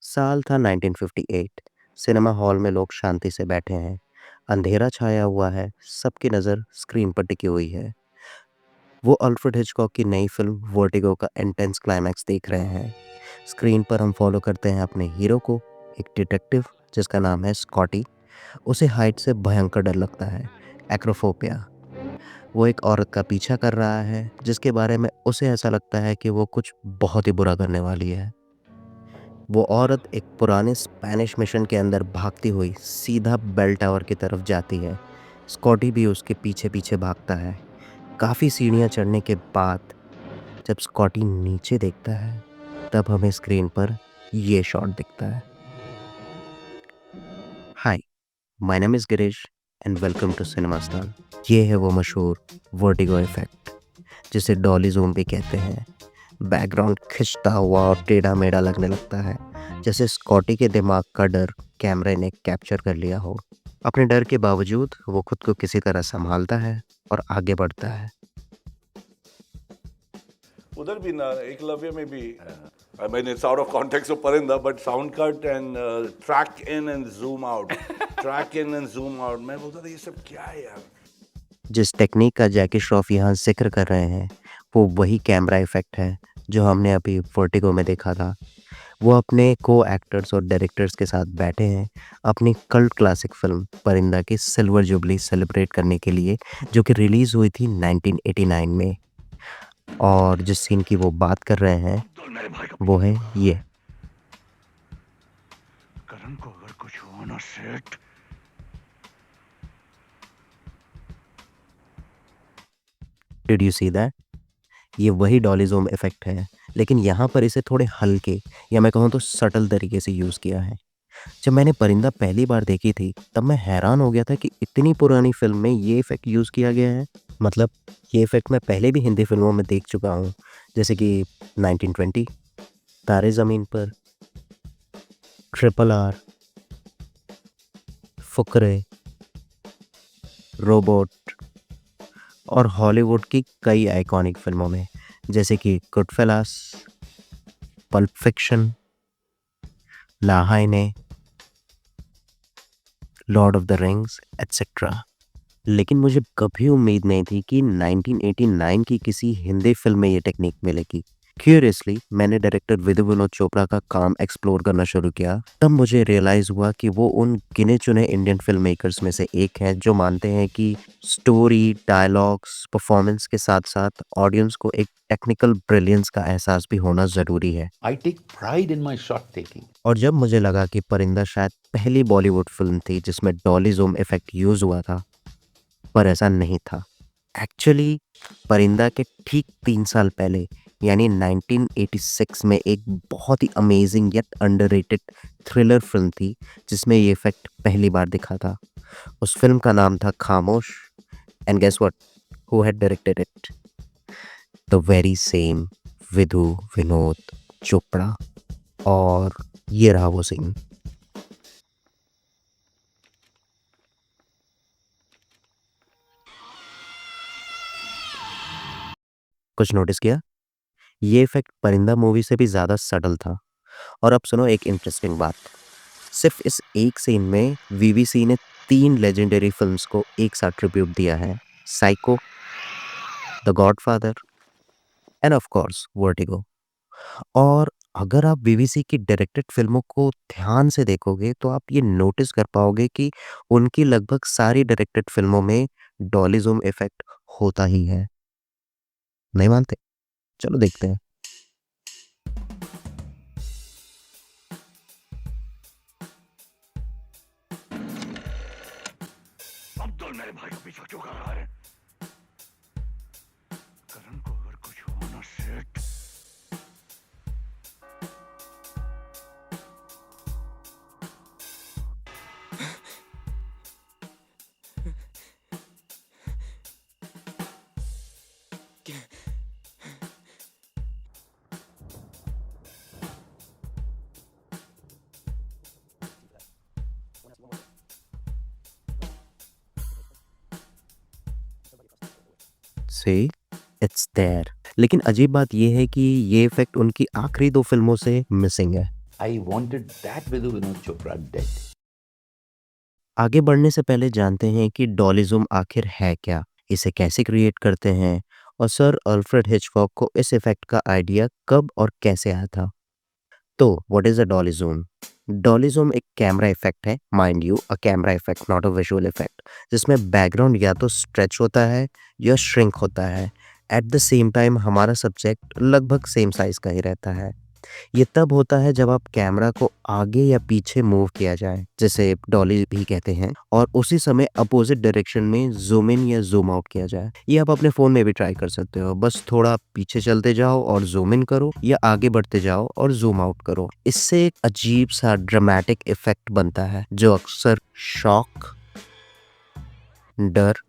साल था 1958। Cinema hall में लोग शांति से बैठे हैं। अंधेरा छाया हुआ है, सबकी नज़र स्क्रीन पर टिकी हुई है। वो अल्फ्रेड हिचकॉक की नई फिल्म वर्टिगो का इंटेंस क्लाइमैक्स देख रहे हैं। स्क्रीन पर हम फॉलो करते हैं अपने हीरो को, एक डिटेक्टिव जिसका नाम है स्कॉटी। उसे हाइट से भयंकर डर लगता है, एक्रोफोबिया। वो एक औरत का पीछा कर रहा है जिसके बारे में उसे ऐसा लगता है कि वो कुछ बहुत ही बुरा करने वाली है। वो औरत एक पुराने स्पेनिश मिशन के अंदर भागती हुई सीधा बेल टावर की तरफ जाती है। स्कॉटी भी उसके पीछे पीछे भागता है। काफ़ी सीढ़ियाँ चढ़ने के बाद जब स्कॉटी नीचे देखता है, तब हमें स्क्रीन पर ये शॉट दिखता है। Hi, my name is Girish and welcome to cinema star. ये है वो मशहूर वर्टिगो इफेक्ट जिसे डॉली ज़ूम भी कहते हैं। बैकग्राउंड खिंचता हुआ और टेढ़ा मेढ़ा लगने लगता है, जैसे स्कॉटी के दिमाग का डर कैमरे ने कैप्चर कर लिया हो। अपने डर के बावजूद वो खुद को किसी तरह संभालता है और आगे बढ़ता है। उधर भी ना एकलव्य में भी I mean it's out of context of Parinda but sound cut and track in and zoom out track in and zoom out मैं बोलता था ये सब क्या है यार। जिस टेक्निक का जैकी श्रॉफ यहाँ जिक्र कर रहे हैं, वो वही कैमरा इफेक्ट है जो हमने अभी वर्टिगो में देखा था। वो अपने को एक्टर्स और डायरेक्टर्स के साथ बैठे हैं अपनी कल्ट क्लासिक फिल्म परिंदा की सिल्वर जुबली सेलिब्रेट करने के लिए, जो कि रिलीज़ हुई थी 1989 में। और जिस सीन की वो बात कर रहे हैं मेरे भाई का वो है ये। करण को अगर कुछ हुआ ना सेठ डिड यू सी दैट? ये वही डॉली ज़ूम इफेक्ट है, लेकिन यहाँ पर इसे थोड़े हल्के या मैं कहूँ तो सटल तरीके से यूज़ किया है। जब मैंने परिंदा पहली बार देखी थी, तब मैं हैरान हो गया था कि इतनी पुरानी फ़िल्म में ये इफ़ेक्ट यूज़ किया गया है। मतलब ये इफ़ेक्ट मैं पहले भी हिंदी फ़िल्मों में देख चुका हूँ, जैसे कि 1920, Taare Zameen Par, triple R, Fukrey, robot और हॉलीवुड की कई आइकॉनिक फ़िल्मों में, जैसे कि Goodfellas, Pulp Fiction, La Haine, Lord of the Rings etcetera. लेकिन मुझे कभी उम्मीद नहीं थी कि 1989 की किसी हिंदी फिल्म में ये टेक्निक मिलेगी। क्यूरियसली मैंने डायरेक्टर विधु विनोद चोपड़ा का काम एक्सप्लोर करना शुरू किया। तब मुझे रियलाइज़ हुआ कि वो उन गिने चुने इंडियन फिल्म मेकर्स में से एक हैं जो मानते हैं कि स्टोरी, डायलॉग्स, परफॉर्मेंस के साथ-साथ ऑडियंस को एक टेक्निकल ब्रिलियंस का एहसास भी होना ज़रूरी है। I take pride in my shot taking. और जब मुझे लगा कि परिंदा शायद पहली बॉलीवुड फिल्म थी जिसमें डॉली ज़ूम इफ़ेक्ट यूज़ हुआ था, पर ऐसा नहीं था। एक्चुअली परिंदा के ठीक 3 साल पहले यानी 1986 में एक बहुत ही amazing yet underrated thriller film थी जिसमें ये इफ़ेक्ट पहली बार दिखा था। उस फ़िल्म का नाम था Khamosh and guess what? Who had directed it? The very same Vidhu Vinod Chopra. और ये रहा वो सीन। कुछ नोटिस किया? ये इफ़ेक्ट परिंदा मूवी से भी ज़्यादा सटल था। और अब सुनो एक इंटरेस्टिंग बात। सिर्फ इस एक सीन में वीवीसी ने 3 लेजेंडरी फ़िल्म्स को एक साथ ट्रिब्यूट दिया है। Psycho, the godfather end of course vertigo. और अगर आप वीवीसी की डायरेक्टेड फ़िल्मों को ध्यान से देखोगे तो आप ये नोटिस कर पाओगे कि उनकी लगभग सारी डायरेक्टेड फ़िल्मों में डॉली ज़ूम इफ़ेक्ट होता ही है। नहीं मानते? चलो देखते हैं। अब्दुल मेरे भाई को पीछे क्यों कर रहा है। करण को अगर कुछ हुआ ना सेठ सी इट्स देयर। लेकिन अजीब बात ये है कि ये इफ़ेक्ट उनकी आखिरी 2 फ़िल्मों से मिसिंग है। I wanted that Vidhu Vinod Chopra dead. आगे बढ़ने से पहले जानते हैं कि डॉलिज़्म आखिर है क्या, इसे कैसे क्रिएट करते हैं और सर अल्फ्रेड हिचकॉक को इस इफ़ेक्ट का आइडिया कब और कैसे आया था। तो व्हाट इज़ अ डॉलिज़्म? डॉलिज़्म एक कैमरा इफ़ेक्ट है, mind you a camera effect not a visual effect, जिसमें बैकग्राउंड या तो स्ट्रेच होता है या श्रिंक होता है। एट द सेम टाइम हमारा सब्जेक्ट लगभग सेम साइज़ का ही रहता है। ये तब होता है जब आप कैमरा को आगे या पीछे मूव किया जाए, जिसे डॉली भी कहते हैं, और उसी समय अपोजिट डायरेक्शन में ज़ूम इन या ज़ूम आउट किया जाए। ये आप अपने फ़ोन में भी ट्राई कर सकते हो। बस थोड़ा पीछे चलते जाओ और ज़ूम इन करो या आगे बढ़ते जाओ और ज़ूम आउट करो। इससे एक अजीब-सा ड्रामेटिक इफ़ेक्ट बनता है, जो अक्सर शॉक, डर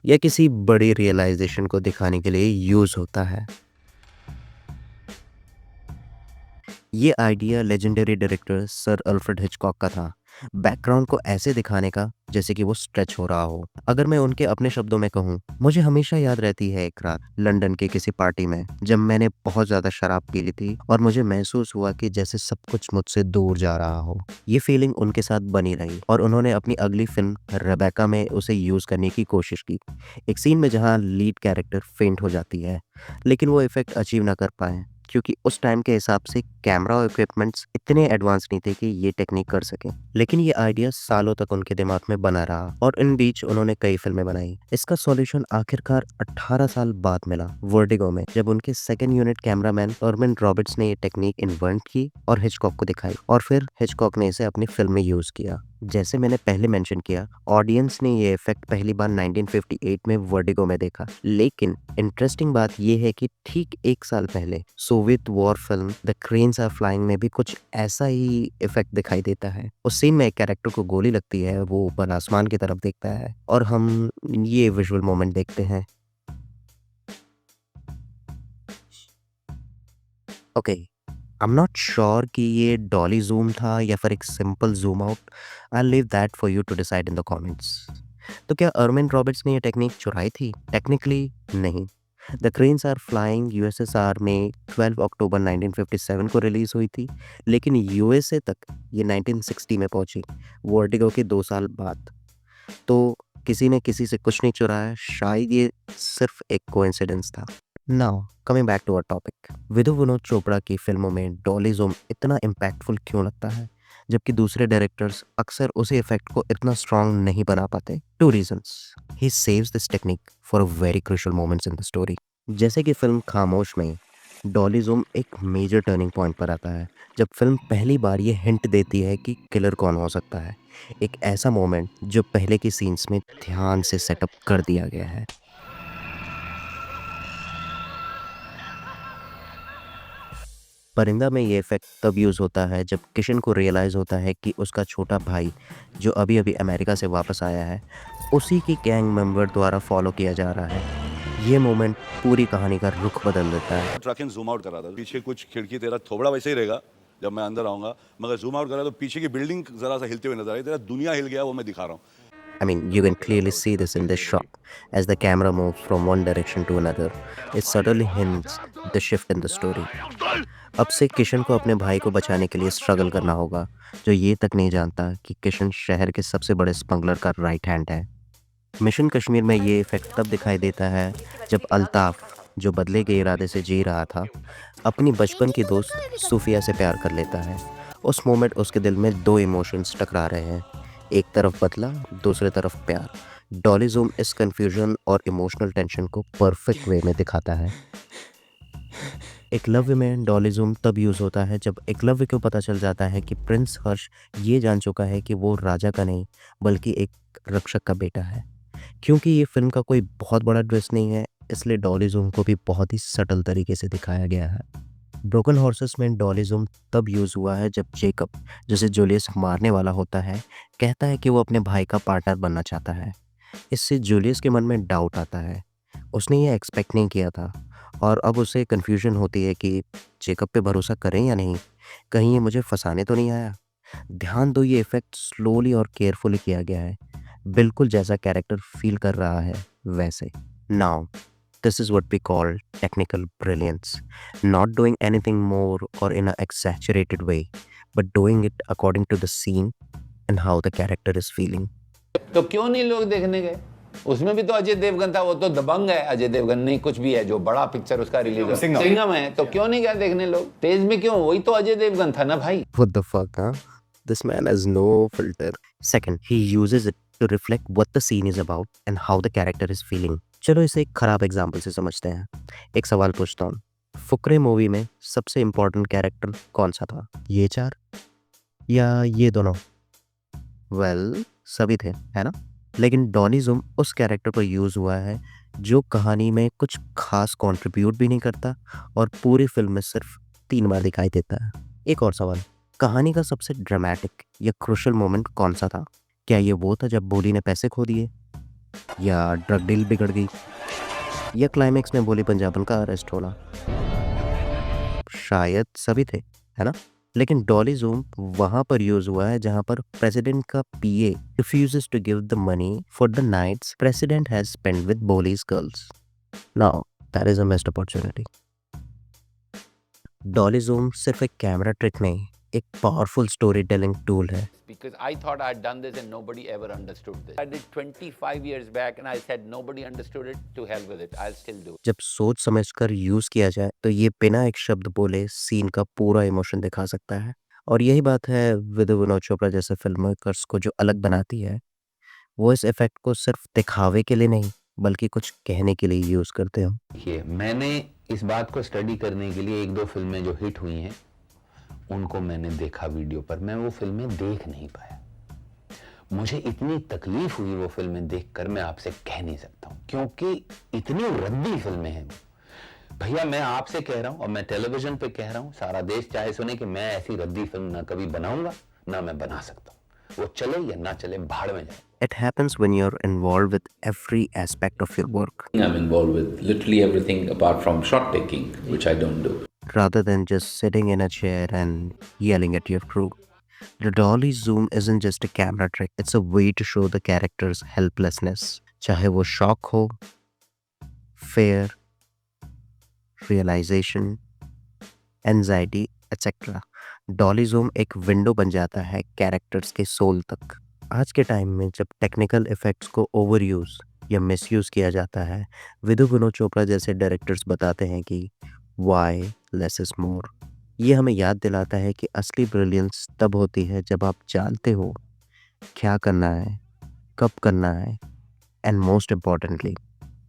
या किसी बड़ी रियलाइज़ेशन को दिखाने के लिए यूज़ होता है। ये idea legendary director sir Alfred Hitchcock का था, बैकग्राउंड को ऐसे दिखाने का जैसे कि वो स्ट्रेच हो रहा हो। अगर मैं उनके अपने शब्दों में कहूँ, मुझे हमेशा याद रहती है एक रात लंदन के किसी पार्टी में, जब मैंने बहुत ज़्यादा शराब पी ली थी और मुझे महसूस हुआ कि जैसे सब कुछ मुझसे दूर जा रहा हो। ये फीलिंग उनके साथ बनी रही और उन्होंने अपनी अगली फिल्म रेबेका में उसे यूज़ करने की कोशिश की। एक सीन में जहाँ लीड कैरेक्टर फेंट हो जाती है, लेकिन वो इफ़ेक्ट अचीव ना कर पाए क्योंकि उस टाइम के हिसाब से कैमरा और इक्विपमेंट्स इतने एडवांस नहीं थे कि ये टेक्निक कर सकें। लेकिन ये आइडिया सालों तक उनके दिमाग में बना रहा और इन बीच उन्होंने कई फिल्में बनाई। इसका सॉल्यूशन आखिरकार 18 साल बाद मिला वर्टिगो में, जब उनके second unit cameraman ermine Roberts ने ये टेक्निक इन्वेंट की और हिचकॉक को दिखाई, और फिर हिचकॉक ने इसे अपनी फिल्म में यूज़ किया। जैसे मैंने पहले मेंशन किया, ऑडियंस ने ये इफेक्ट पहली बार 1958 में वर्टिगो में देखा। लेकिन इंटरेस्टिंग बात ये है कि ठीक एक साल पहले Soviet war film The Cranes Are Flying में भी कुछ ऐसा ही इफेक्ट दिखाई देता है। उस सीन में एक कैरेक्टर को गोली लगती है, वो ऊपर आसमान की तरफ देखता है और हम ये विजुअल मोमेंट देखते हैं। Okay, I am not sure कि ये डॉली ज़ूम था या फिर एक simple zoom out. I leave that for you to decide in the comments. तो क्या अर्मिन रॉबर्ट्स ने ये टेक्निक चुराई थी? टेक्निकली नहीं। The Cranes Are Flying USSR में 12 अक्टूबर 1957 को रिलीज़ हुई थी, लेकिन यूएसए तक ये 1960 में पहुंची, वर्टिगो के 2 साल बाद। तो किसी ने किसी से कुछ नहीं चुराया, शायद ये सिर्फ एक कोइंसिडेंस था। Now coming back to our topic, Vidhu Vinod Chopra की फिल्मों में डॉलिज़्म इतना इम्पैक्टफुल क्यों लगता है, जबकि दूसरे डायरेक्टर्स अक्सर उसी इफेक्ट को इतना स्ट्रॉन्ग नहीं बना पाते? Two reasons. He saves this technique for a very crucial moments in the story. जैसे कि फिल्म खामोश में डॉलिज़्म एक मेजर टर्निंग पॉइंट पर आता है, जब फिल्म पहली बार ये हिंट देती है कि किलर कौन हो सकता है। एक ऐसा मोमेंट जो पहले की सीन्स में ध्यान से सेटअप कर दिया गया है। परिंदा में ये इफ़ेक्ट तब यूज़ होता है जब किशन को रियलाइज़ होता है कि उसका छोटा भाई, जो अभी-अभी अमेरिका से वापस आया है, उसी की गैंग मेंबर द्वारा फॉलो किया जा रहा है। ये मोमेंट पूरी कहानी का रुख बदल देता है। ट्रक इन जूम आउट करा था, पीछे कुछ खिड़की, तेरा थोबड़ा वैसे ही रहेगा जब मैं अंदर आऊंगा, मगर जूम आउट करा तो पीछे की बिल्डिंग जरा सा हिलते हुए नजर आई, तेरा दुनिया हिल गया वो मैं दिखा रहा हूँ। I mean, you can clearly see this in this shot. As the camera moves from one direction to another, it subtly hints the shift in the story. अब से किशन को अपने भाई को बचाने के लिए स्ट्रगल करना होगा, जो ये तक नहीं जानता कि किशन शहर के सबसे बड़े स्मगलर का राइट हैंड है। मिशन कश्मीर में ये इफेक्ट तब दिखाई देता है जब अल्ताफ, जो बदले के इरादे से जी रहा था, अपनी बचपन की दोस्त सूफिया से प्यार कर लेता है। उस मोमेंट उसके दिल में दो इमोशंस टकरा रहे हैं, एक तरफ बदला, दूसरे तरफ प्यार। डॉलिज़्म इस कन्फ्यूजन और इमोशनल टेंशन को परफेक्ट वे में दिखाता है। एकलव्य में डॉलिज़्म तब यूज़ होता है जब एकलव्य को पता चल जाता है कि प्रिंस हर्ष ये जान चुका है कि वो राजा का नहीं बल्कि एक रक्षक का बेटा है। क्योंकि ये फिल्म का कोई बहुत बड़ा ट्विस्ट नहीं है, इसलिए डॉलिज़्म को भी बहुत ही सटल तरीके से दिखाया गया है। ब्रोकन हॉर्सेस में डॉलिज़्म तब यूज़ हुआ है जब जेकब, जिसे जूलियस मारने वाला होता है, कहता है कि वो अपने भाई का पार्टनर बनना चाहता है। इससे जूलियस के मन में डाउट आता है। उसने ये एक्सपेक्ट नहीं किया था और अब उसे कन्फ्यूजन होती है कि जेकब पे भरोसा करें या नहीं, कहीं ये मुझे फंसाने तो नहीं आया। ध्यान दो, ये इफ़ेक्ट स्लोली और केयरफुली किया गया है, बिल्कुल जैसा कैरेक्टर फील कर रहा है वैसे। Now This is what we call technical brilliance. Not doing anything more or in an exaggerated way, but doing it according to the scene and how the character is feeling. तो क्यों नहीं लोग देखने गए? उसमें भी तो अजय देवगन था, वो तो दबंग है। अजय देवगन नहीं कुछ भी है, जो बड़ा पिक्चर उसका रिलीज है सिंघम है, तो क्यों नहीं गया देखने लोग? तेज में क्यों? वही तो अजय देवगन था ना भाई। What the fuck, huh? This man has no filter. Second, he uses it to reflect what the scene is about and how the character is feeling. चलो इसे एक खराब एग्जाम्पल से समझते हैं। एक सवाल पूछता हूँ, फुकरे मूवी में सबसे इम्पोर्टेंट कैरेक्टर कौन सा था? ये चार या ये दोनों? वेल, सभी थे, है ना? लेकिन डॉनी जूम उस कैरेक्टर पर यूज हुआ है जो कहानी में कुछ खास कंट्रीब्यूट भी नहीं करता और पूरी फिल्म में सिर्फ 3 बार दिखाई देता है। एक और सवाल, कहानी का सबसे ड्रामेटिक या क्रूशियल मोमेंट कौन सा था? क्या ये वो था जब बोली ने पैसे खो दिए, या ड्रग डील बिगड़ गई, या क्लाइमेक्स में बोली पंजाबन का अरेस्ट होना? शायद सभी थे, है ना? लेकिन डॉली जूम वहां पर यूज हुआ है जहां पर प्रेसिडेंट का PA refuses to give the money for the nights president has spent with bollies girls. Now that is a missed opportunity. Dolly zoom सिर्फ एक कैमरा ट्रिक नहीं, एक पावरफुल स्टोरी टेलिंग टूल है। Because I thought I had done this and nobody ever understood this. I did 25 years back and I said nobody understood it, to hell with it, I'll still do it. जब सोच समझकर use किया जाए तो ये बिना एक शब्द बोले सीन का पूरा इमोशन दिखा सकता है। और यही बात है विधु विनोद चोपड़ा जैसे फिल्म मेकर्स को जो अलग बनाती है। वो इस इफेक्ट को सिर्फ दिखावे के लिए नहीं बल्कि कुछ कहने के लिए यूज करते हो। देखिए, मैंने इस बात को स्टडी करने के लिए 1-2 फिल्में जो हिट हुई हैं उनको मैंने देखा वीडियो पर। मैं वो फिल्में देख नहीं पाया। मुझे इतनी तकलीफ हुई वो फिल्में देखकर, मैं आपसे कह नहीं सकता हूं, क्योंकि इतनी रद्दी फिल्में हैं। भैया मैं आपसे कह रहा हूं और मैं टेलीविजन पे कह रहा हूं, सारा देश चाहे सुने कि मैं ऐसी रद्दी फिल्म ना कभी बनाऊंगा ना मैं बना सकता हूं। वो चले या ना चले, भाड़ में जाए। It happens when you're involved with every aspect of your work I'm involved with literally everything apart from shot taking, which I don't do. rather than just sitting in a chair and yelling at your crew. The dolly zoom isn't just a camera trick, it's a way to show the character's helplessness. चाहे वो shock हो, fear, realization, anxiety, etc. Dolly zoom एक window बन जाता है characters के soul तक। आज के टाइम में जब टेक्निकल इफेक्ट्स को ओवर यूज या मिस यूज किया जाता है, विधु विनोद चोपड़ा जैसे डायरेक्टर्स बताते हैं कि वाई लेस इज मोर। ये हमें याद दिलाता है कि असली ब्रिलियंस तब होती है जब आप जानते हो क्या करना है, कब करना है, एंड मोस्ट इम्पॉर्टेंटली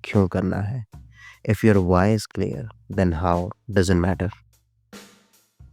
क्यों करना है। If your why is clear then how doesn't matter.